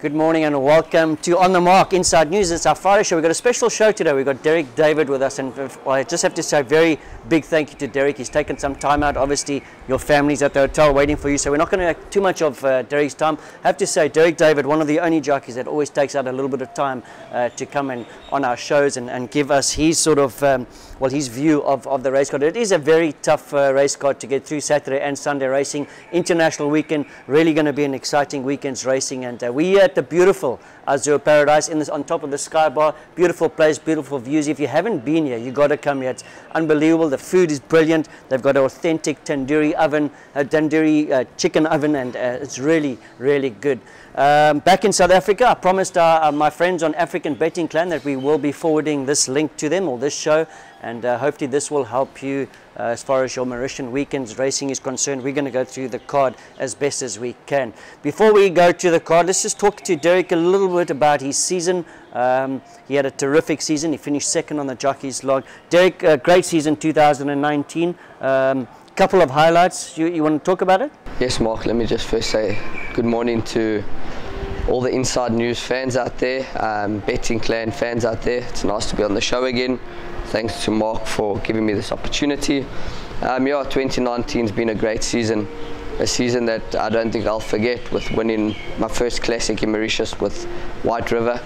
Good morning and welcome to On the Mark Inside News. It's our Friday show. We've got a special show today. We've got Derreck David with us, and I just have to say a very big thank you to Derreck. He's taken some time out. Obviously, your family's at the hotel waiting for you, so we're not going to take too much of Derreck's time. I have to say, Derreck David, one of the only jockeys that always takes out a little bit of time to come in on our shows and give us his sort of, his view of the race card. It is a very tough race card to get through. Saturday and Sunday racing, international weekend, really going to be an exciting weekend's racing, and we at the beautiful Azure Paradise on top of the sky bar. Beautiful place, beautiful views. If you haven't been here, you got to come here. It's unbelievable. The food is brilliant. They've got an authentic tandoori oven, chicken oven, and it's really, really good. Back in South Africa, I promised my friends on African Betting Clan that we will be forwarding this link to them, or this show, and hopefully this will help you as far as your Mauritian weekends racing is concerned. We're going to go through the card as best as we can. Before we go to the card, let's just talk to Derreck a little bit about his season. He had a terrific season. He finished second on the jockeys log. Derreck, great season 2019. Couple of highlights. You want to talk about it? Yes, Mark. Let me just first say good morning to all the Inside News fans out there, Betting Clan fans out there. It's nice to be on the show again. Thanks to Mark for giving me this opportunity. 2019 has been a great season, a season that I don't think I'll forget, with winning my first classic in Mauritius with White River.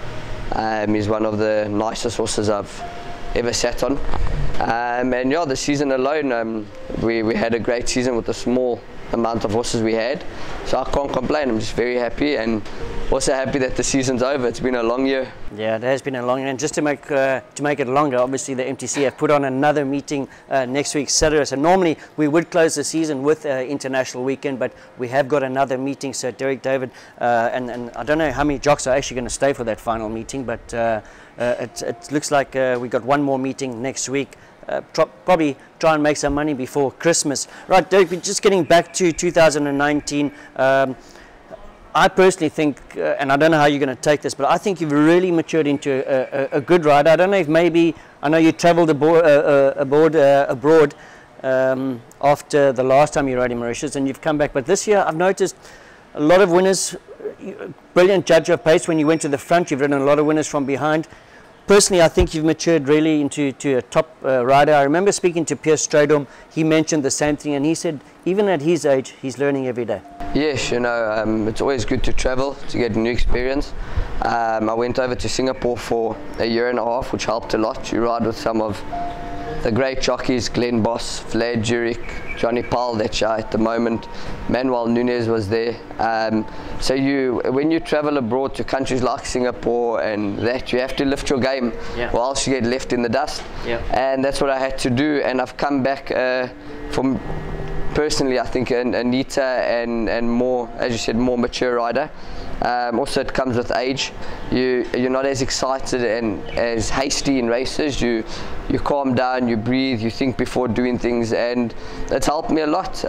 He's one of the nicest horses I've ever sat on. And yeah, the season alone, we had a great season with the small amount of horses we had, so I can't complain. I'm just very happy, and also happy that the season's over. It's been a long year. Yeah, it has been a long year, and just to make it longer, obviously the MTC have put on another meeting next week, Saturday. So normally we would close the season with international weekend, but we have got another meeting. So Derreck David, and I don't know how many jocks are actually going to stay for that final meeting, but it looks like we got one more meeting next week. Probably try and make some money before Christmas. Right, Derreck, just getting back to 2019, I personally think, and I don't know how you're going to take this, but I think you've really matured into a good rider. I don't know if maybe, I know you travelled abroad after the last time you rode in Mauritius, and you've come back, but this year I've noticed a lot of winners, brilliant judge of pace when you went to the front. You've ridden a lot of winners from behind. Personally, I think you've matured really into a top rider. I remember speaking to Pierce Stradom. He mentioned the same thing, and he said even at his age, he's learning every day. Yes, you know, it's always good to travel, to get a new experience. I went over to Singapore for a year and a half, which helped a lot. You ride with some of the great jockeys, Glenn Boss, Vlad Jurek, Johnny Powell, that's at the moment, Manuel Nunes was there. So when you travel abroad to countries like Singapore and that, you have to lift your game, or else you get left in the dust. And that's what I had to do, and I've come back from, personally, I think a neater and more, as you said, more mature rider. Also, it comes with age. You're not as excited and as hasty in races. You calm down, you breathe, you think before doing things, and it's helped me a lot.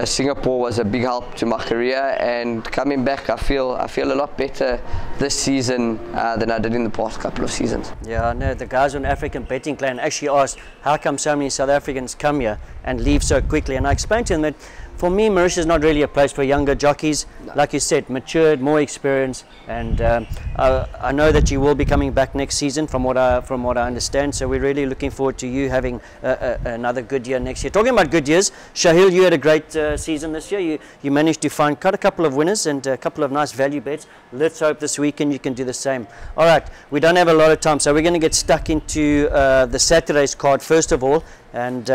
Singapore was a big help to my career, and coming back, I feel a lot better this season than I did in the past couple of seasons. Yeah, I know the guys on African Betting Clan actually asked how come so many South Africans come here and leave so quickly, and I explained to them that for me, Mauritius is not really a place for younger jockeys. No. Like you said, matured, more experience, and I know that you will be coming back next season, from what I understand. So we're really looking forward to you having another good year next year. Talking about good years, Shaheel, you had a great season this year. You managed to find quite a couple of winners and a couple of nice value bets. Let's hope this weekend you can do the same. All right, we don't have a lot of time, so we're going to get stuck into the Saturday's card first of all, and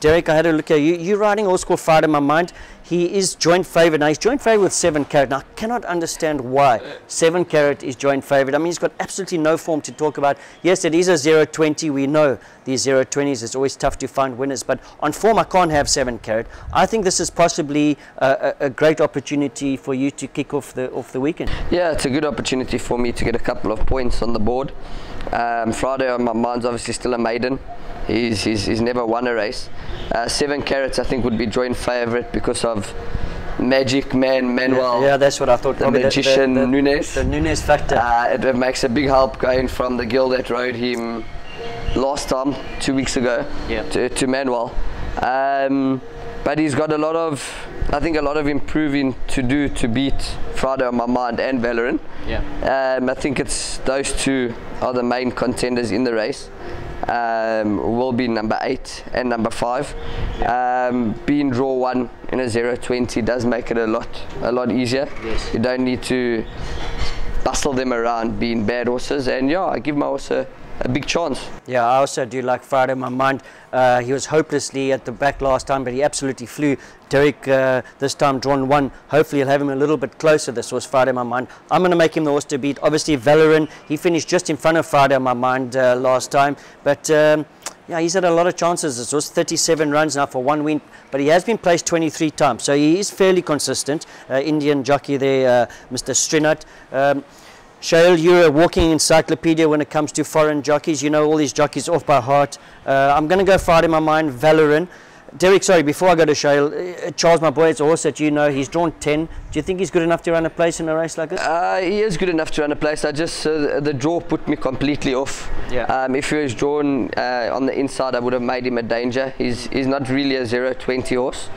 Derreck, I had a look at you. You're riding Horse Called Friday in my mind. He is joint favourite. Now, he's joint favourite with 7 Carat. Now, I cannot understand why 7 Carat is joint favourite. I mean, he's got absolutely no form to talk about. Yes, it is a 0-20. We know these 0-20s, it's always tough to find winners. But on form, I can't have 7 Carat. I think this is possibly a great opportunity for you to kick off the weekend. Yeah, it's a good opportunity for me to get a couple of points on the board. Friday on my mind's obviously still a maiden. He's never won a race. 7 Carats I think would be joint favourite because of Magic Man Manuel. Yeah, that's what I thought. The magician Nunes. The Nunes factor. It makes a big help going from the girl that rode him last time 2 weeks ago to Manuel. But he's got a lot of I think a lot of improving to do to beat Friday on My Mind and Valorant. Yeah. I think it's those two are the main contenders in the race. Will be number 8 and number 5. Being draw 1 in a 0-20 does make it a lot easier. Yes. You don't need to bustle them around being bad horses, and yeah, I give my horse a big chance. Yeah, I also do like Friday on My Mind. He was hopelessly at the back last time, but he absolutely flew. Derreck this time drawn 1. Hopefully he'll have him a little bit closer. This was Friday on My Mind. I'm going to make him the horse to beat. Obviously Valorant, he finished just in front of Friday on My Mind last time, but yeah, he's had a lot of chances. This was 37 runs now for 1 win, but he has been placed 23 times, so he is fairly consistent. Indian jockey there, Mr. Strinat. Shaheel, you're a walking encyclopedia when it comes to foreign jockeys. You know all these jockeys off by heart. I'm going to go Friday on My Mind, Valorant. Derreck, sorry, before I go to Shaheel, Charles, my boy, it's a horse that you know. He's drawn 10. Do you think he's good enough to run a place in a race like this? He is good enough to run a place. I just the draw put me completely off. Yeah. If he was drawn on the inside, I would have made him a danger. He's not really a 0-20 horse.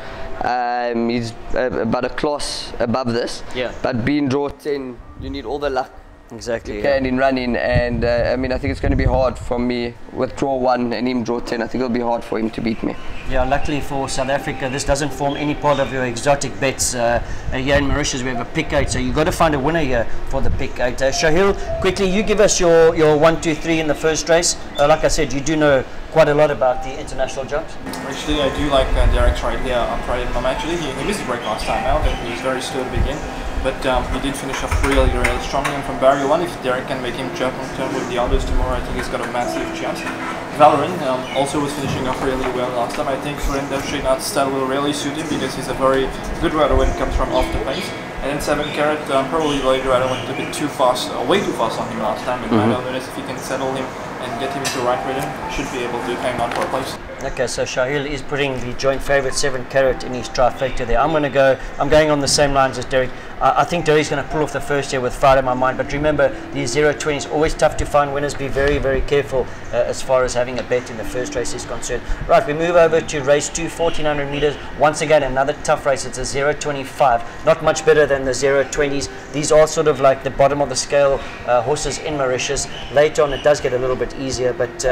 He's about a class above this. Yeah. But being draw 10, you need all the luck. Exactly. Yeah. In running, and I mean, I think it's going to be hard for me with draw 1 and him draw 10. I think it'll be hard for him to beat me. Yeah, luckily for South Africa, this doesn't form any part of your exotic bets. Here in Mauritius, we have a pick 8, so you've got to find a winner here for the pick 8. Shaheel, quickly, you give us your 1, 2, 3 in the first race. Like I said, you do know quite a lot about the international jumps. Actually, I do like Derreck's right here on Friday. Actually, he missed the break last time out, and he was very slow to begin. But he did finish off really strongly, and from barrier 1, if Derreck can make him jump on turn with the others tomorrow, I think he's got a massive chance. Valorant also was finishing off really well last time. I think for him, Shaheen's style will really suit him because he's a very good rider when it comes from off the pace. And then 7 Carat, probably later I went a bit too fast, way too fast on him last time. But I know if he can settle him and get him into the right rhythm, should be able to hang on for a place. Okay, so Shaheel is putting the joint favourite 7 Carat in his trifecta there. I'm going on the same lines as Derreck. I think Derreck's going to pull off the first here with Friday on My Mind, but remember, these 0-20 is always tough to find winners. Be very, very careful as far as having a bet in the first race is concerned. Right, we move over to race 2, 1400 metres. Once again, another tough race. It's a 0-25, not much better than the 0-20s. These are sort of like the bottom of the scale horses in Mauritius. Later on, it does get a little bit easier, but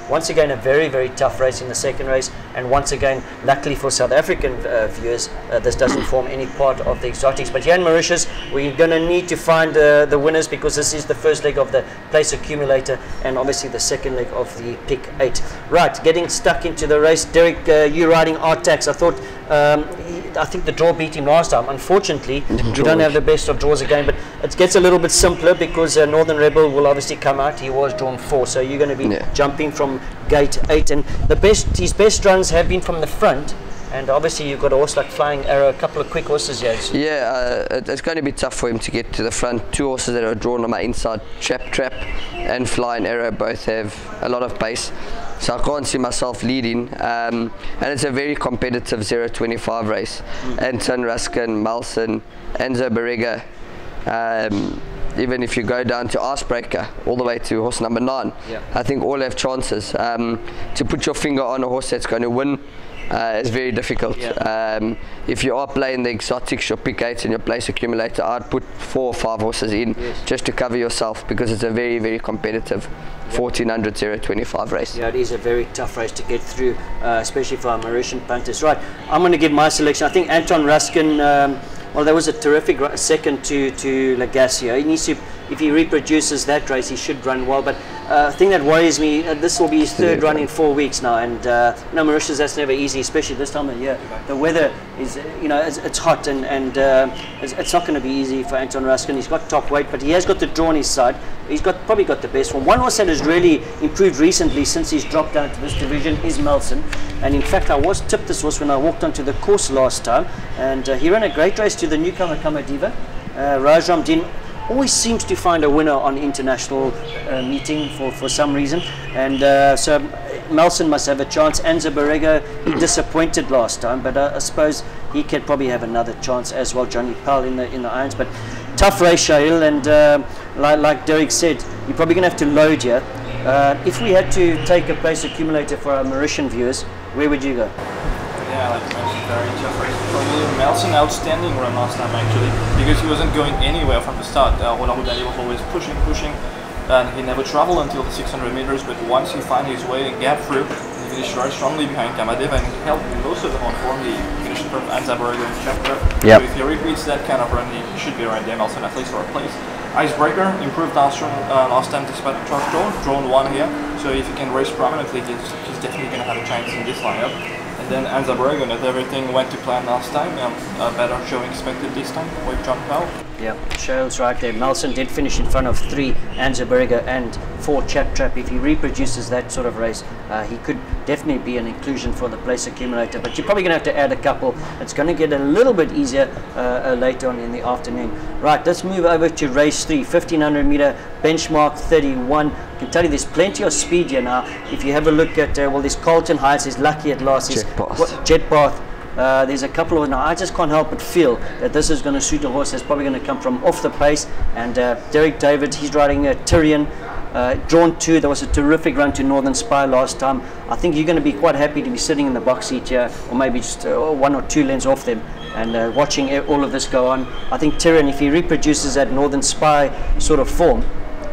once again, a very, very tough race in the second race. And once again, luckily for South African viewers, this doesn't form any part of the exotics. But here in Mauritius, we're going to need to find the winners, because this is the first leg of the place accumulator and obviously the second leg of the pick 8. Right, getting stuck into the race. Derreck, you riding R-Tax. I think the draw beat him last time. Unfortunately, we don't have the best of draws again, but it gets a little bit simpler because Northern Rebel will obviously come out. He was drawn 4, so you're going to be jumping from gate 8, and his best runs have been from the front. And obviously you've got a horse like Flying Arrow, a couple of quick horses here. Yeah, it's going to be tough for him to get to the front. 2 horses that are drawn on my inside, Trap and Flying Arrow, both have a lot of pace. So I can't see myself leading. And it's a very competitive 0-25 race. Anton Ruskin, Malson, Enzo Barriga, even if you go down to Icebreaker, all the way to horse number 9, I think all have chances. To put your finger on a horse that's going to win, it's very difficult. If you are playing the exotics, your pick 8 and your place accumulator, I'd put 4 or 5 horses in just to cover yourself, because it's a very, very competitive 1400 0-25 race. Yeah, it is a very tough race to get through, especially for our Mauritian punters. Right, I'm going to give my selection. I think Anton Ruskin, well, that was a terrific second to Lagacio. He needs to, if he reproduces that race, he should run well. But the thing that worries me, this will be his 3rd run in 4 weeks now, and Mauritius, that's never easy, especially this time of year. The weather is, it's hot, and it's not going to be easy for Anton Ruskin. He's got top weight, but he has got the draw on his side. He's probably got the best one. One horse that has really improved recently since he's dropped down to this division is Melson. And in fact, I was tipped this horse when I walked onto the course last time, and he ran a great race to the newcomer Kamadiva. Rajram Din always seems to find a winner on international meeting for some reason, and so Melson must have a chance. Enzo Barriga, he disappointed last time, but I suppose he could probably have another chance as well. Johnny Powell in the irons, but tough race, Shaheel, and like Derreck said, you're probably going to have to load here. If we had to take a place accumulator for our Mauritian viewers, where would you go? Yeah, like you mentioned, very tough race. Probably Melson, outstanding run last time actually, because he wasn't going anywhere from the start. He was always pushing, and he never traveled until the 600 meters, but once he found his way and gap through, he finished very strongly behind Kamadev, and he held most of them on form. He finished from Anzaborg and chapter. Yep. So if he repeats that kind of run, he should be right there, Melson, at least for a place. Icebreaker, improved last time despite the truck drawn one here, so if he can race prominently, he's definitely going to have a chance in this lineup. And then Anzaborg, not everything went to plan last time, a better showing expected this time with John Powell. Yeah, Shaheel's right there. Melson did finish in front of 3 Anzaborg and 4 Chap Trap. If he reproduces that sort of race, he could definitely be an inclusion for the place accumulator, but you're probably going to have to add a couple. It's going to get a little bit easier later on in the afternoon. Right, let's move over to race 3, 1500 meter benchmark 31. I can tell you there's plenty of speed here now. If you have a look at, well, there's Carlton Heights, there's Lucky at Last, Jet Path. There's a couple of, now I just can't help but feel that this is going to suit a horse that's probably going to come from off the pace. And Derreck David, he's riding a Tyrian, drawn 2. There was a terrific run to Northern Spy last time. I think you're going to be quite happy to be sitting in the box seat here, or maybe just 1 or 2 lengths off them, and watching all of this go on. I think Tyrian, if he reproduces that Northern Spy sort of form,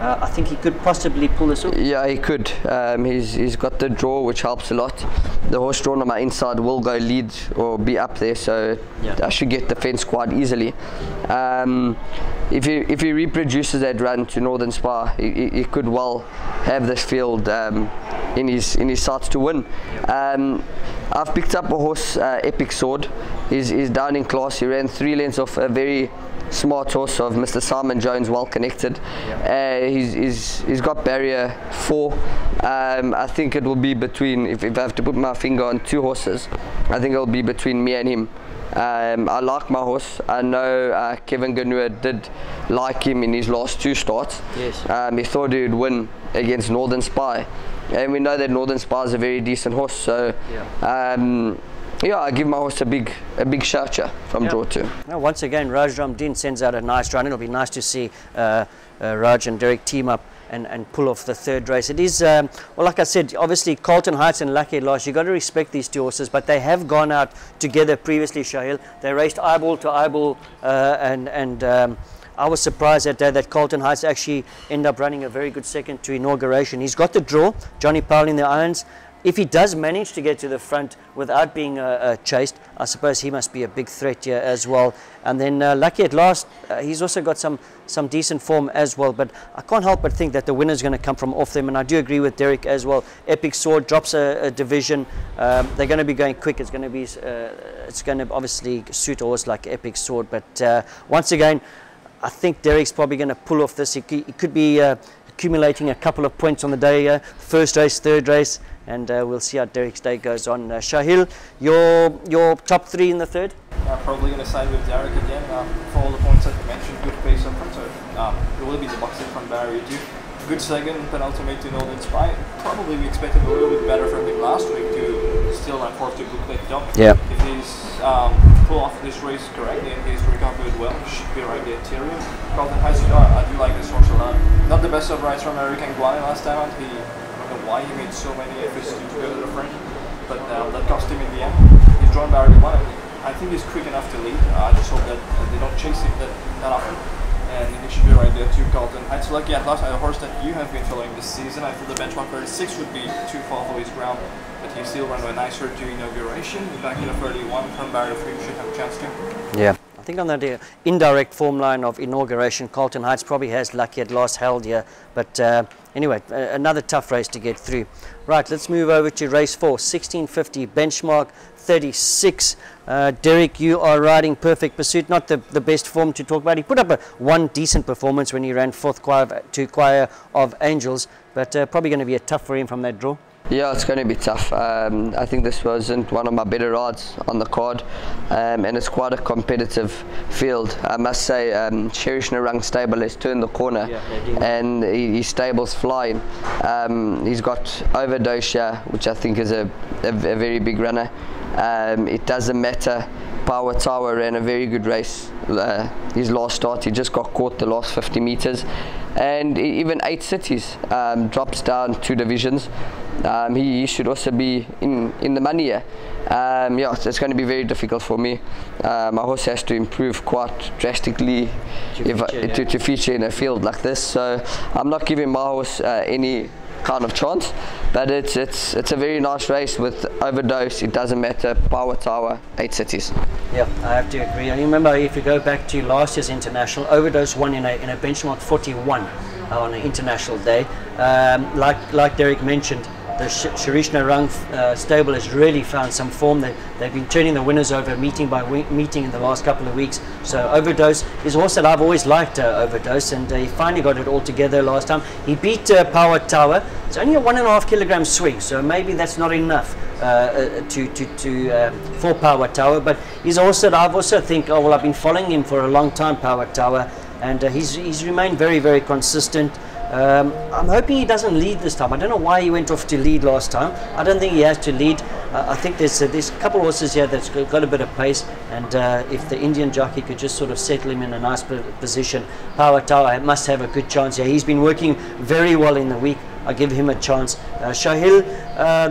I think he could possibly pull this off. Yeah, he could. He's got the draw, which helps a lot. The horse drawn on my inside will go lead or be up there, so I should get the fence quite easily. If he reproduces that run to Northern Spy, he could well have this field in his sights to win. I've picked up a horse, Epic Sword. He's down in class. He ran 3 lengths off a very smart horse of Mr. Simon Jones, well connected. He's got barrier 4. I think it will be between, if I have to put my finger on 2 horses, I think it will be between me and him. I like my horse. I know Kevin Ganua did like him in his last 2 starts. Yes. He thought he would win against Northern Spy, and we know that Northern Spy is a very decent horse, so I give my horse a big shout from draw 2. Now, once again, Raj Ramdin sends out a nice run. It'll be nice to see Raj and Derek team up and pull off the 3rd race. It is, well, like I said, obviously Carlton Heights and Lucky at Last, you've got to respect these 2 horses, but they have gone out together previously, Shaheel. They raced eyeball to eyeball, and I was surprised that Carlton Heights actually ended up running a very good second to Inauguration. He's got the draw, Johnny Powell in the irons. If he does manage to get to the front without being chased, I suppose he must be a big threat here as well. And then Lucky at Last, he's also got some decent form as well. But I can't help but think that the winner's going to come from off them. And I do agree with Derek as well. Epic Sword drops a division. They're going to be going quick. It's going to obviously suit a horse like Epic Sword. But once again, I think Derek's probably going to pull off this. He could be accumulating a couple of points on the day. 1st race, 3rd race. And we'll see how Derek's day goes on. Shaheel, your top 3 in the 3rd? Probably going to side with Derek again. For all the points that you mentioned, good pace up front, so it will be the boxing from barrier 2. Good second, penultimate to Northern Spy. Probably we expected a little bit better from him last week to still run forth to book that top. Yeah. If he's pull off this race correctly and he's recovered well, he should be right there. Tyrian. Carlton Heights, I do like this horse a lot. Not the best of rides from American Guane last time out. Why he made so many efforts to go to the front, but that cost him in the end. He's drawn barrier 1. I think he's quick enough to lead. I just hope that they don't chase him that often, and he should be right there too. Carlton Heights, Lucky at Last, a horse that you have been following this season. I thought the benchmark 36 would be too far for his ground, but he still ran a nicer to Inauguration. Back in the 31 from barrier 3, should have a chance to. Yeah. I think on the indirect form line of Inauguration, Carlton Heights probably has Lucky at Last held here. But anyway, another tough race to get through. Right, let's move over to race 4, 1650 benchmark 36. Derek, you are riding Perfect Pursuit. Not the best form to talk about. He put up one decent performance when he ran 4th to Choir of Angels, but probably going to be a tough for him from that draw. Yeah, it's going to be tough. I think this wasn't one of my better rides on the card, and it's quite a competitive field. I must say, Cherish Narang stable has turned the corner, and his stable's flying. He's got Overdose, which I think is a very big runner. It doesn't matter. Power Tower ran a very good race. His last start, he just got caught the last 50 meters. And even 8 Cities drops down 2 divisions. he should also be in the money here. Yeah, it's going to be very difficult for me. My horse has to improve quite drastically to feature in a field like this. So I'm not giving my horse any kind of chance, but it's a very nice race with overdose. It doesn't matter. Power tower, 8 cities. Yeah, I have to agree. And remember, if you go back to last year's international, overdose won in a benchmark 41 on an international day. Like Derek mentioned, the Shaheel Ayadassen stable has really found some form. They've been turning the winners over meeting by meeting in the last couple of weeks. So Overdose is a horse that I've always liked, Overdose, and he finally got it all together last time. He beat Power Tower. It's only a 1.5 kilogram swing, so maybe that's not enough for Power Tower. But he's a horse that I've also think, oh well, I've been following him for a long time, Power Tower, and he's remained very, very consistent. I'm hoping he doesn't lead this time. I don't know why he went off to lead last time. I don't think he has to lead. I think there's a couple of horses here that's got a bit of pace, and if the Indian jockey could just sort of settle him in a nice position, Power Tower must have a good chance here. He's been working very well in the week. I give him a chance. Shaheel,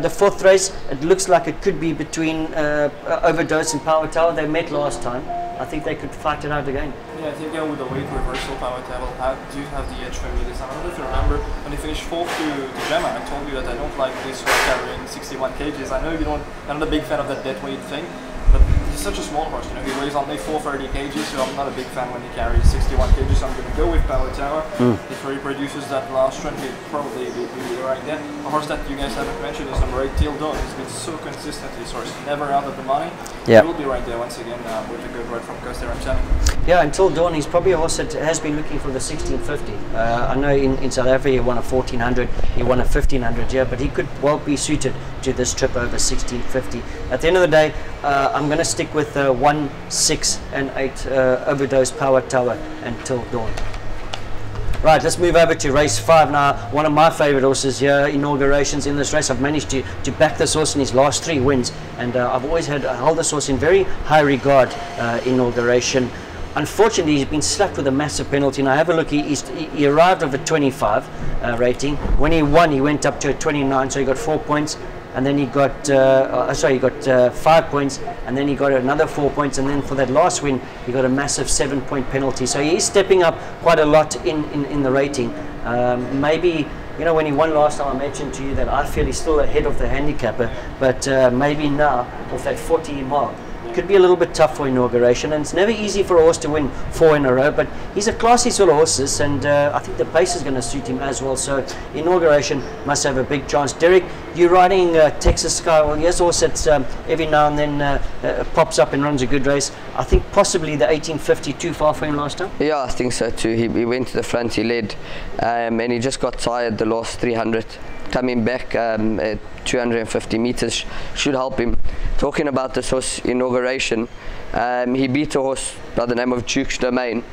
the 4th race, it looks like it could be between Overdose and Power Tower. They met last time. I think they could fight it out again. Yeah, I think with the weight reversal, Power Tower do have the edge for me this time. I don't know if you remember, when he finished 4th to Deuxième, I told you that I don't like this horse carrying 61 kgs. I know you're not a big fan of that dead weight thing, but he's such a small horse. You know, he weighs only 430 kgs, so I'm not a big fan when he carries 61 kgs. So I'm going to go with Power Tower. If he reproduces that last run, he'll probably be right there. A horse that you guys haven't mentioned is number 8, Till Dawn. He's been so consistent. This horse never out of the money. Yeah. He will be right there once again with a good ride from Costa Rica. Yeah, until Dawn, he's probably a horse that has been looking for the 1650. I know in South Africa he won a 1400, he won a 1500, yeah, but he could well be suited to this trip over 1650. At the end of the day, I'm going to stick with 1, 6 and 8 Overdose, Power Tower and Till Dawn. Right, let's move over to race 5 now. One of my favorite horses here, inaugurations in this race. I've managed to back this horse in his last 3 wins, and I've always held this horse in very high regard, inauguration. Unfortunately, he's been slapped with a massive penalty. Now, have a look. He arrived with a 25 rating. When he won, he went up to a 29, so he got 4 points. And then he got, he got 5 points, and then he got another 4 points, and then for that last win, he got a massive 7-point penalty. So he is stepping up quite a lot in the rating. Maybe, you know, when he won last time, I mentioned to you that I feel he's still ahead of the handicapper, but maybe now, off that 40 mark, could be a little bit tough for inauguration, and it's never easy for a horse to win 4 in a row, but he's a classy sort of horse, and I think the pace is going to suit him as well, so inauguration must have a big chance. Derek, you're riding Texas Sky. Well, yes, horse that every now and then pops up and runs a good race. I think possibly the 1850 too far for him last time. Yeah, I think so too. He went to the front, he led, and he just got tired the last 300. Coming back at 250 meters should help him. Talking about this horse inauguration, he beat a horse by the name of Duke's Domain,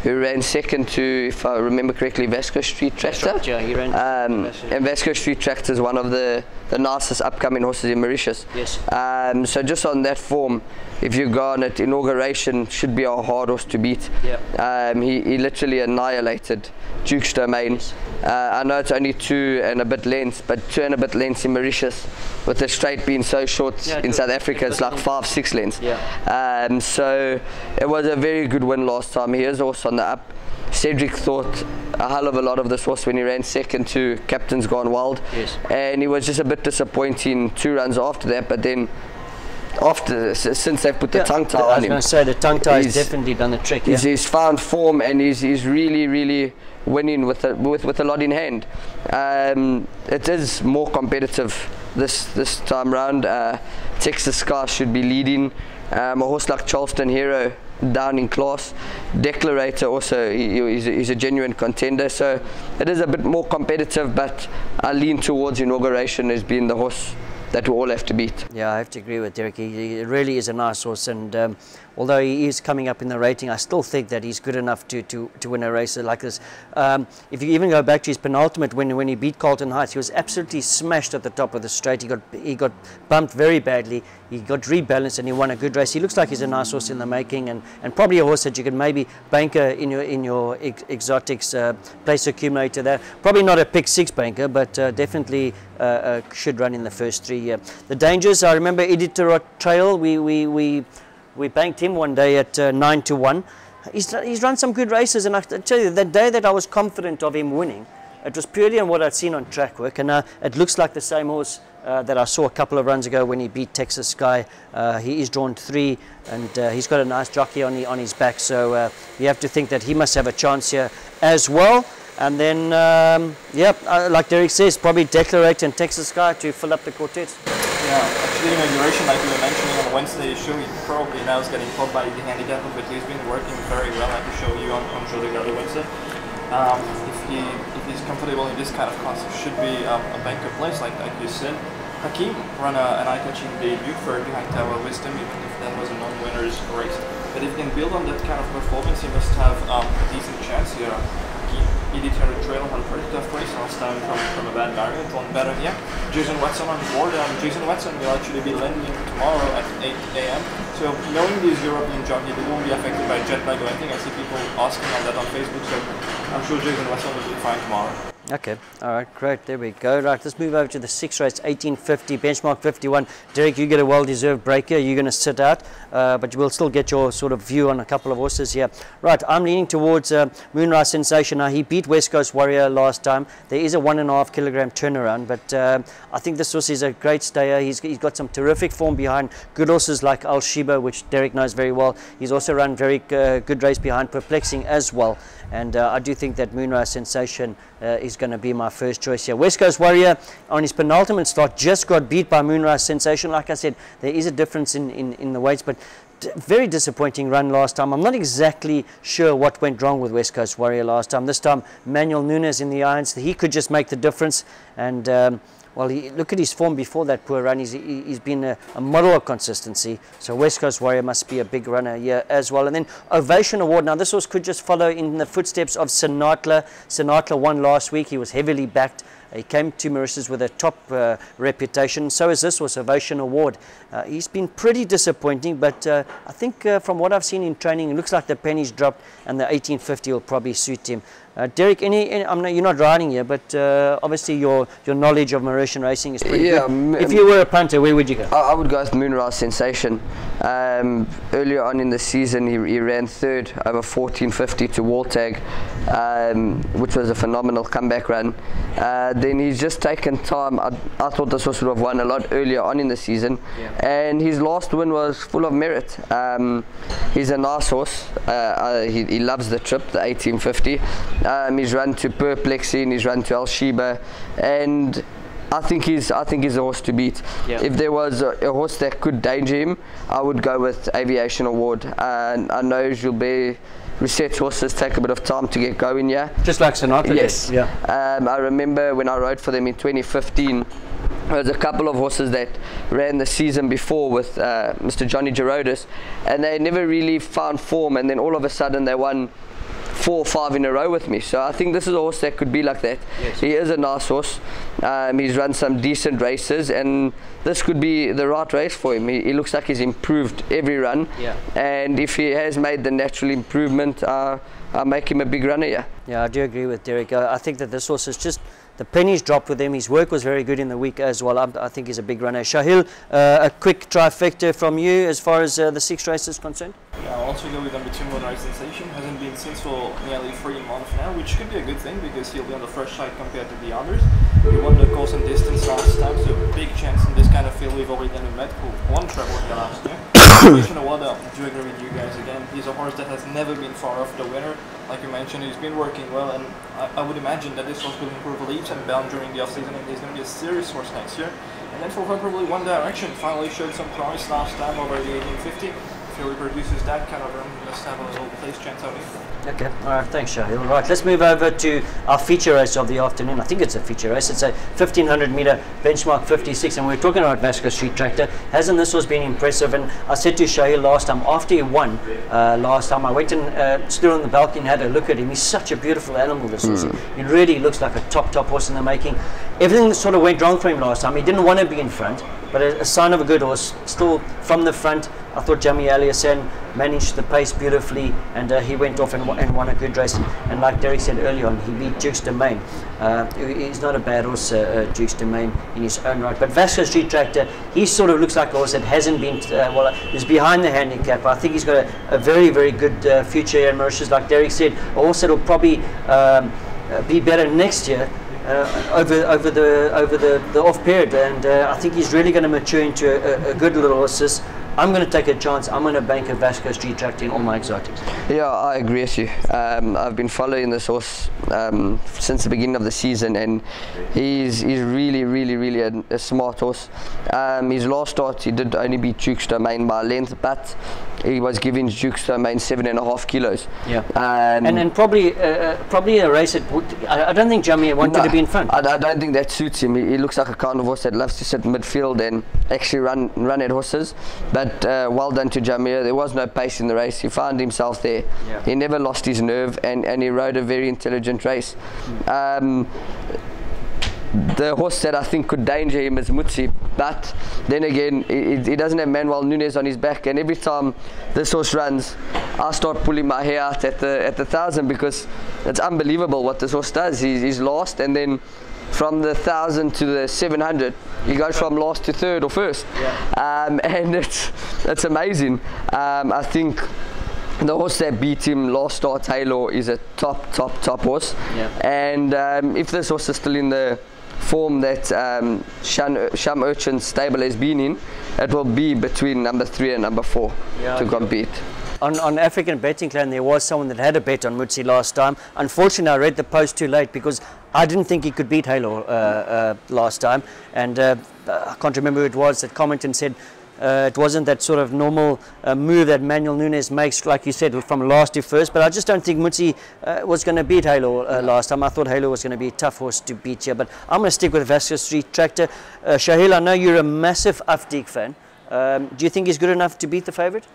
who ran second to, if I remember correctly, Vascostreettractor. Right, yeah, he ran and Vascostreettractor is one of the nicest upcoming horses in Mauritius. Yes. So just on that form, if you go on it, inauguration should be a hard horse to beat. Yeah. He literally annihilated Duke's Domain. I know it's only 2 and a bit lengths, but 2 and a bit lengths in Mauritius, with the straight being so short in South Africa, it's like 5, 6 lengths. Yeah. So it was a very good win last time. He is also on the up. Cedric thought a hell of a lot of this horse when he ran second to Captain's Gone Wild. Yes. And he was just a bit disappointing 2 runs after that, but then since they've put the tongue tie on him, I was going to say the tongue tie has definitely done the trick. He's found form, and he's really winning with a lot in hand. It is more competitive this time round. Texas Sky should be leading. A horse like Charleston Hero down in class. Declarator also, he's a genuine contender, so it is a bit more competitive, but I lean towards inauguration as being the horse that we all have to beat. Yeah, I have to agree with Derek. He really is a nice horse, and although he is coming up in the rating, I still think that he's good enough to win a race like this. If you even go back to his penultimate win, when he beat Carlton Heights, he was absolutely smashed at the top of the straight. He got bumped very badly. He got rebalanced and he won a good race. He looks like he's a nice horse in the making, and probably a horse that you can maybe banker in your exotics place accumulator there. Probably not a pick 6 banker, but definitely should run in the first 3 here. The dangers, I remember Iditarod Trail, we banked him one day at 9-1. He's run some good races, and I tell you, the day that I was confident of him winning, it was purely on what I'd seen on track work, and it looks like the same horse that I saw a couple of runs ago when he beat Texas Sky. He is drawn 3, and he's got a nice jockey on his back, so you have to think that he must have a chance here as well. And then, like Derek says, probably Declarate and Texas Sky to fill up the quartet. Yeah, actually, inauguration, like you were mentioning on Wednesday's show, he probably now is getting caught by the handicap, but he's been working very well, like we showed you on show the other Wednesday. If he's comfortable in this kind of class, it should be a banker place, like you said. Hakeem ran an eye-catching debut for behind Tower Wisdom, even if that was a non-winner's race. But if he can build on that kind of performance, he must have a decent chance here. He did Terry Trail, had a pretty tough race last time from a bad variant, won better here. Jason Watson on board, Jason Watson will actually be landing tomorrow at 8 AM. So knowing these European jockeys, they won't be affected by jet lag or anything. I see people asking on that on Facebook, so I'm sure Jason Watson will be fine tomorrow. Okay, all right, great, there we go. Right, let's move over to the 6th race, 1850, benchmark 51. Derek, you get a well-deserved break here. You're going to sit out, but you will still get your sort of view on a couple of horses here. Right, I'm leaning towards Moonrise Sensation. Now, he beat West Coast Warrior last time. There is a 1.5 kilogram turnaround, but I think this horse is a great stayer. He's got some terrific form behind good horses like Al Shiba, which Derek knows very well. He's also run very good race behind Perplexing as well. And I do think that Moonrise Sensation is going to be my first choice here. West Coast Warrior on his penultimate start just got beat by Moonrise Sensation. Like I said, there is a difference in the weights, but very disappointing run last time. I'm not exactly sure what went wrong with West Coast Warrior last time. This time, Manuel Nunes in the irons, he could just make the difference. And well, look at his form before that poor run. He's been a model of consistency. So West Coast Warrior must be a big runner here as well. And then Ovation Award. Now, this horse could just follow in the footsteps of Sinatla. Sinatla won last week. He was heavily backed. He came to Mauritius with a top reputation. So is this horse, Ovation Award. He's been pretty disappointing, but I think from what I've seen in training, it looks like the penny's dropped, and the 1850 will probably suit him. Derek, I mean, you're not riding here, but obviously your knowledge of Mauritian racing is pretty good. If you were a punter, where would you go? I would go with Moonrise Sensation. Earlier on in the season, he ran 3rd over 1450 to Waltag, which was a phenomenal comeback run. Then he's just taken time. I thought this horse would have won a lot earlier on in the season, and his last win was full of merit. He's a nice horse. He loves the trip, the 1850. He's run to Perplexing, he's run to Al Shiba, and I think he's a horse to beat. If there was a horse that could danger him, I would go with Aviation Award. I know Gilbert Reset's horses take a bit of time to get going here. Just like Sinatra. Yes. Yeah. I remember when I rode for them in 2015, there was a couple of horses that ran the season before with Mr. Johnny Gerodis, and they never really found form, and then all of a sudden they won 4 or 5 in a row with me. So I think this is a horse that could be like that. Yes. He is a nice horse. He's run some decent races, and this could be the right race for him. He looks like he's improved every run. And if he has made the natural improvement, I'll make him a big runner. Yeah, I do agree with Derek. I think that this horse is just, the pennies dropped with him. His work was very good in the week as well. I think he's a big runner. Shaheel, a quick trifecta from you as far as the 6 races is concerned? Yeah, I'll also go with number 2, Moonrise Sensation. Hasn't been since for nearly 3 months now, which could be a good thing because he'll be on the fresh side compared to the others. He won the course and distance last time, so big chance in this kind of field. We've already met who won Treble here last year. Aviation Award, I do agree with you guys again. He's a horse that has never been far off the winner. Like you mentioned, he's been working well, and I would imagine that this horse will improve leaps and bounds during the off-season, and he's going to be a serious horse next year. And then for probably One Direction, finally showed some promise last time over the 1850. If he reproduces that kind of run, he must have a little place chance out here. Okay, alright, thanks Shaheel. Right, let's move over to our feature race of the afternoon. I think it's a feature race. It's a 1500 meter benchmark 56, and we're talking about Vascostreettractor. Hasn't this horse been impressive? And I said to Shaheel last time, after he won last time, I went and stood on the balcony and had a look at him. He's such a beautiful animal, this horse. He really looks like a top horse in the making. Everything sort of went wrong for him last time. He didn't want to be in front, but a sign of a good horse, still from the front, I thought Shaheel Ayadassen managed the pace beautifully, and he went off and won a good race. And like Derek said earlier on, he beat Deuxième. He's not a bad horse, Deuxième, in his own right. But Vascostreettractor, he sort of looks like a horse that hasn't been, is behind the handicap. I think he's got a very, very good future here in Mauritius. Like Derek said, a horse that will probably be better next year. Over the off period, and I think he's really going to mature into a good little horse. I'm going to take a chance. I'm going to bank a Vascostreettractor in all my exotics. Yeah, I agree with you. I've been following this horse since the beginning of the season, and he's really a smart horse. His last start, he did only beat Deuxième by length, but he was giving Deuxième 7.5 kilos. Yeah, and probably a race that I don't think Jamie wanted to be in front. I don't think that suits him. He looks like a kind of horse that loves to sit midfield and actually run at horses. But well done to Jamir. There was no pace in the race. He found himself there. Yeah. He never lost his nerve, and he rode a very intelligent race. The horse that I think could danger him is Mutsi, but then again, he doesn't have Manuel Nunes on his back, and every time this horse runs, I start pulling my hair out at the 1,000, because it's unbelievable what this horse does. He's last, and then from the 1,000 to the 700, he goes from last to third or first. Yeah. And it's amazing. I think the horse that beat him last start, Halo, is a top horse. Yeah. And if this horse is still in the form that Sham Urchin's stable has been in, it will be between number 3 and number 4 to compete. On African Betting Clan, there was someone that had a bet on Mutsi last time. Unfortunately, I read the post too late, because I didn't think he could beat Halo last time. And I can't remember who it was that commented and said it wasn't that sort of normal move that Manuel Nunes makes, like you said, from last to first. But I just don't think Mutsi was going to beat Halo last time. I thought Halo was going to be a tough horse to beat here. But I'm going to stick with Vascostreettractor. Shaheel, I know you're a massive Afdik fan. Do you think he's good enough to beat the favourite?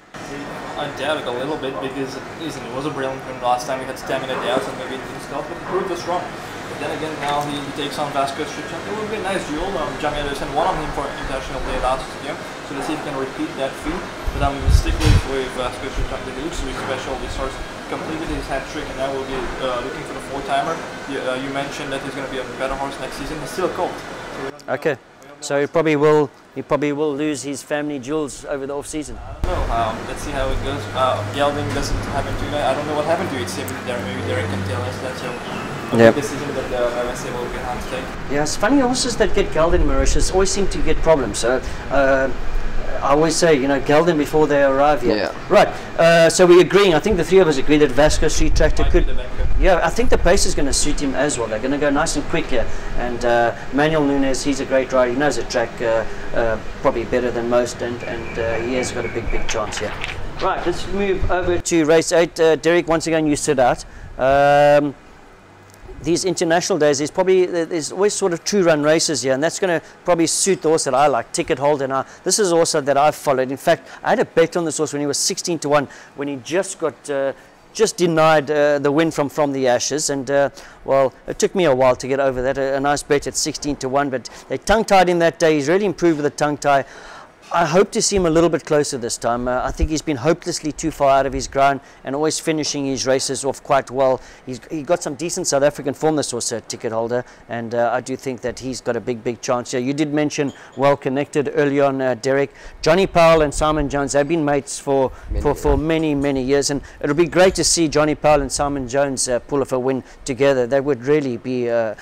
I doubt it a little bit, because it was a brilliant win last time. He had stamina doubts and maybe it didn't stop, but he proved us wrong. But then again, now he takes on Vascostreettractor. It would be a nice duel. Shaheel Ayadassen won on him for international play last year, so let's see if he can repeat that feat. But I'm sticking with Vascostreettractor. He looks really special. He starts completed his hat trick, and now we'll be looking for the 4-timer. You mentioned that he's going to be a better horse next season. He's still colt. So okay. So he probably will lose his family jewels over the off season. I don't know. Let's see how it goes. Gelding doesn't happen to that. I don't know what happened to it. Maybe Derek can tell us. That's a decision that MSA will be hard to take. Yeah, it's funny, horses that get gelding in Mauritius always seem to get problems. So I always say, you know, gelding before they arrive here. Yeah. Right. So we're agreeing. I think the three of us agree that Vascostreettractor could. Yeah, I think the pace is going to suit him as well. They're going to go nice and quick here. And Manuel Nunes, he's a great rider. He knows the track probably better than most, and he has got a big chance here. Right, let's move over to race 8. Derek, once again, you sit out. These international days, there's always sort of 2-run races here, and that's going to probably suit the horse that I like, Ticket Holder. Now, this is also that I've followed. In fact, I had a bet on this horse when he was 16-1, when he just got just denied the win from the Ashes, and well, it took me a while to get over that. A nice bet at 16-1, but they tongue-tied him that day. He's really improved with the tongue-tie. I hope to see him a little bit closer this time. I think he's been hopelessly too far out of his ground and always finishing his races off quite well. He got some decent South African form, this horse, Ticket Holder, and I do think that he's got a big chance here. You did mention Well Connected early on, Derek. Johnny Powell and Simon Jones, they've been mates for many years, and it'll be great to see Johnny Powell and Simon Jones pull off a win together. That would really be a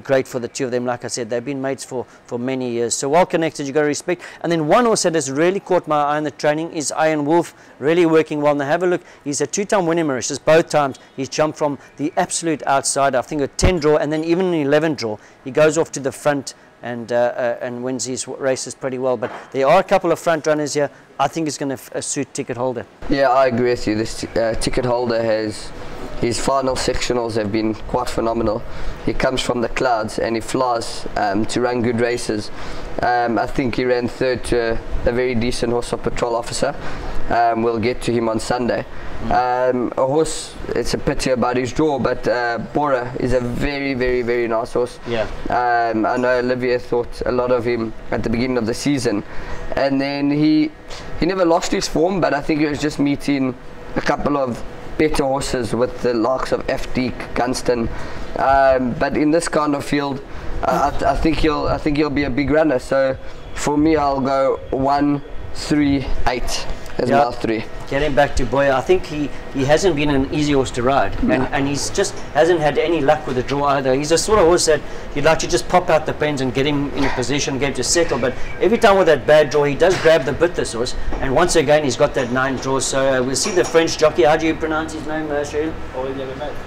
great for the two of them. Like I said, they've been mates for many years. So Well Connected, you've got to respect. And then one horse that has really caught my eye in the training is Iron Wolf, really working well. Now have a look, he's a 2-time winner in Mauritius. Both times he's jumped from the absolute outside, I think a 10 draw, and then even an 11 draw. He goes off to the front and wins his races pretty well. But there are a couple of front runners here. I think it's going to suit Ticket Holder. Yeah, I agree with you. This Ticket Holder has, his final sectionals have been quite phenomenal. He comes from the clouds and he flies to run good races. I think he ran third to a very decent horse of Patrol Officer. we'll get to him on Sunday. A horse, it's a pity about his draw, but Pourrait is a very, very, very nice horse. Yeah. I know Olivier thought a lot of him at the beginning of the season, and then he never lost his form, but I think it was just meeting a couple of better horses with the likes of FD, Gunston, but in this kind of field, I think he'll be a big runner. So for me, I'll go 1, 3, 8 as my 3. Getting back to Boya, I think he hasn't been an easy horse to ride, and he's just hasn't had any luck with the draw either. He's a sort of horse that you'd like to just pop out the pens and get him in a position, get him to settle, but every time with that bad draw, he does grab the bit, this horse, and once again he's got that 9 draws. So we'll see the French jockey. How do you pronounce his name, Shaheel?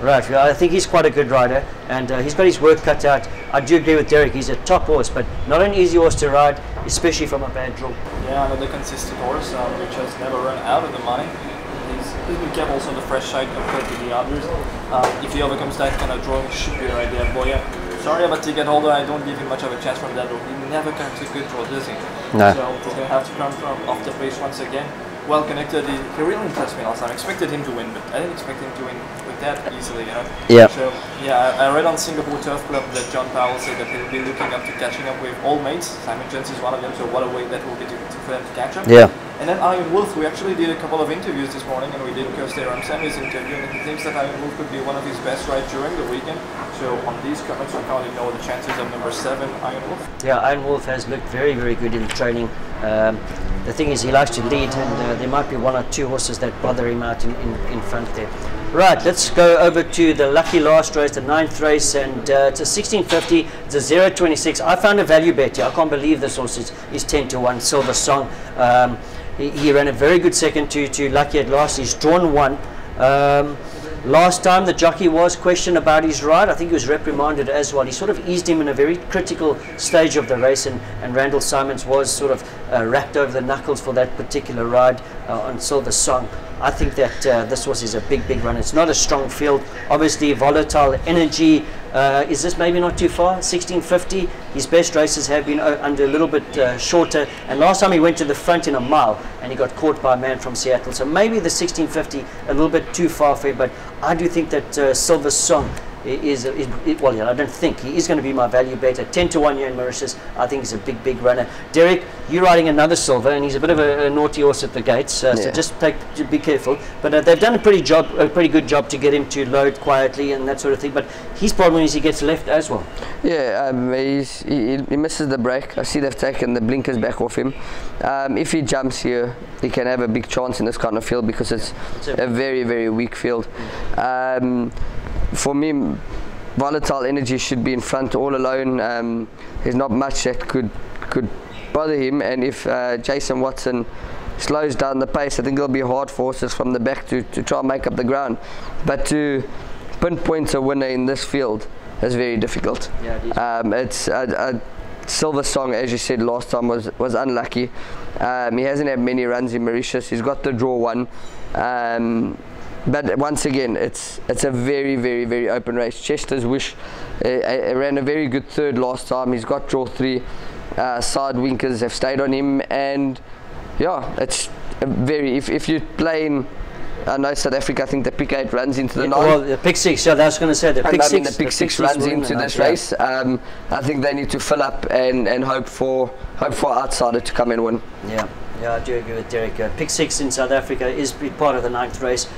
Right, I think he's quite a good rider, and he's got his work cut out. I do agree with Derreck, he's a top horse, but not an easy horse to ride, especially from a bad draw. Yeah, another consistent horse, which has never run out of the money. He's been kept also on the fresh side compared to the others. If he overcomes that kind of draw, he should be right there. Boya, sorry about ticket holder, I don't give him much of a chance from that draw. He never comes a good draw, does he? No. So he's going to have to come from off the pace once again. Well connected, he really impressed me last time. I expected him to win, but I didn't expect him to win with that easily, you know? Yeah. So, yeah, I read on Singapore Turf Club that John Powell said that he'll be looking up to catching up with old mates. Simon Jones is one of them, so what a way that will be for them to catch up. Yeah. And then Iron Wolf, we actually did a couple of interviews this morning, and we did Kirsty Ramsami's interview, and he thinks that Iron Wolf could be one of his best rides during the weekend. So on these comments, I can't ignore the chances of number 7, Iron Wolf. Yeah, Iron Wolf has looked very, very good in training. The thing is, he likes to lead, and there might be 1 or 2 horses that bother him out in front there. Right, let's go over to the lucky last race, the 9th race, and it's a 1650, it's a 0.26. I found a value bet here. I can't believe this horse is 10 to 1, Silver Song. He ran a very good second to Lucky at last. He's drawn 1. Last time the jockey was questioned about his ride. I think he was reprimanded as well. He sort of eased him in a very critical stage of the race, and Randall Simons was sort of wrapped over the knuckles for that particular ride on Silver Song. I think that this horse is a big, big run. It's not a strong field. Obviously, Volatile Energy, is this maybe not too far? 1650. His best races have been under a little bit shorter. And last time he went to the front in a mile, and he got caught by a man from Seattle. So maybe the 1650 a little bit too far for him. But I do think that Silver Song well, yeah, I don't think he is going to be my value bet at 10 to 1 here in Mauritius. I think he's a big, big runner. Derreck, you're riding another silver, and he's a bit of a naughty horse at the gates, so just be careful. But they've done a pretty good job to get him to load quietly and that sort of thing. But his problem is he gets left as well. Yeah, he misses the break. I see they've taken the blinkers back off him. If he jumps here, he can have a big chance in this kind of field because it's a very, very weak field. For me, Volatile Energy should be in front all alone. There's not much that could bother him, and if Jason Watson slows down the pace, I think it'll be hard for horses from the back to try and make up the ground. But to pinpoint a winner in this field is very difficult. Yeah, it is. Silver Song, as you said last time, was unlucky. He hasn't had many runs in Mauritius. He's got the draw 1. But once again, it's a very, very, very open race. Chester's Wish ran a very good 3rd last time. He's got draw 3. Side winkers have stayed on him, and yeah, it's a very. If you're playing, I know South Africa, I think the pick 8 runs into the 9. Well, the pick 6. Yeah, I was going to say the pick 6 runs into this race. I think they need to fill up and hope for outsider to come and win. Yeah. Yeah, I do agree with Derreck. Pick 6 in South Africa is part of the 9th race.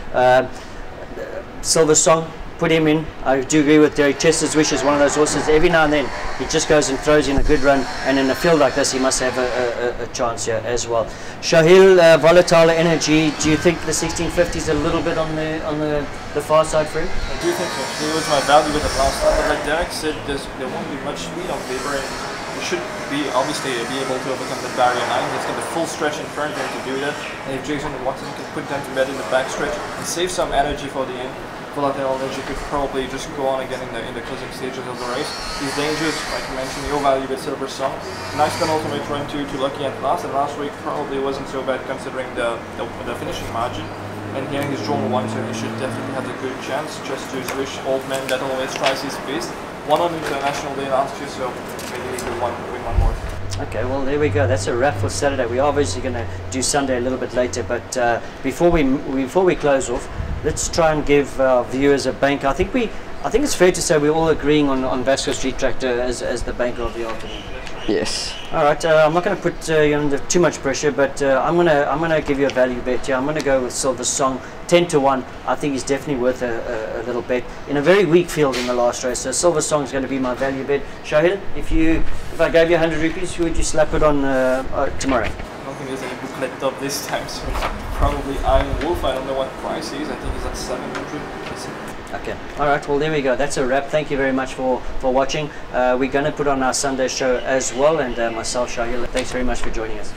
Silver Song, put him in. I do agree with Derreck. Chester's Wish is one of those horses. Every now and then he just goes and throws in a good run, and in a field like this he must have a chance here as well. Shaheel, Volatile Energy, do you think the 1650 is a little bit on the far side for him? I do think so. He was my value with the last time, but like Derreck said, there won't be much speed on paper. Should be obviously be able to overcome the barrier 9. He's got the full stretch in front of him to do that, and if Jason Watson can put them to bed in the back stretch and save some energy for the end, Volatile Energy could probably just go on again in the closing stages of the race. He's dangerous, like you mentioned, your value with Silver Song. Nice penultimate run to Lucky at last, and last week probably wasn't so bad considering the finishing margin. And here he's drawn 1, so he should definitely have a good chance. Just to Swish, old man that always tries his best. 1 on International Day last year, so maybe he could win one more. Okay, well there we go. That's a wrap for Saturday. We're obviously going to do Sunday a little bit later, but before we close off, let's try and give our viewers a bank. I think it's fair to say we're all agreeing on Vascostreettractor as the banker of the afternoon. Yes. All right. I'm not going to put you under too much pressure, but I'm gonna give you a value bet. Yeah, I'm going to go with Silver Song, 10-1. I think he's definitely worth a little bet in a very weak field in the last race. So Silver Song is going to be my value bet. Shaheel, if I gave you 100 rupees, would you slap it on tomorrow? I don't think there's any booklet up this time, so probably Iron Wolf. I don't know what price he is. I think he's at 700. Okay. All right. Well, there we go. That's a wrap. Thank you very much for watching. We're going to put on our Sunday show as well, and myself, Shaheel. Thanks very much for joining us.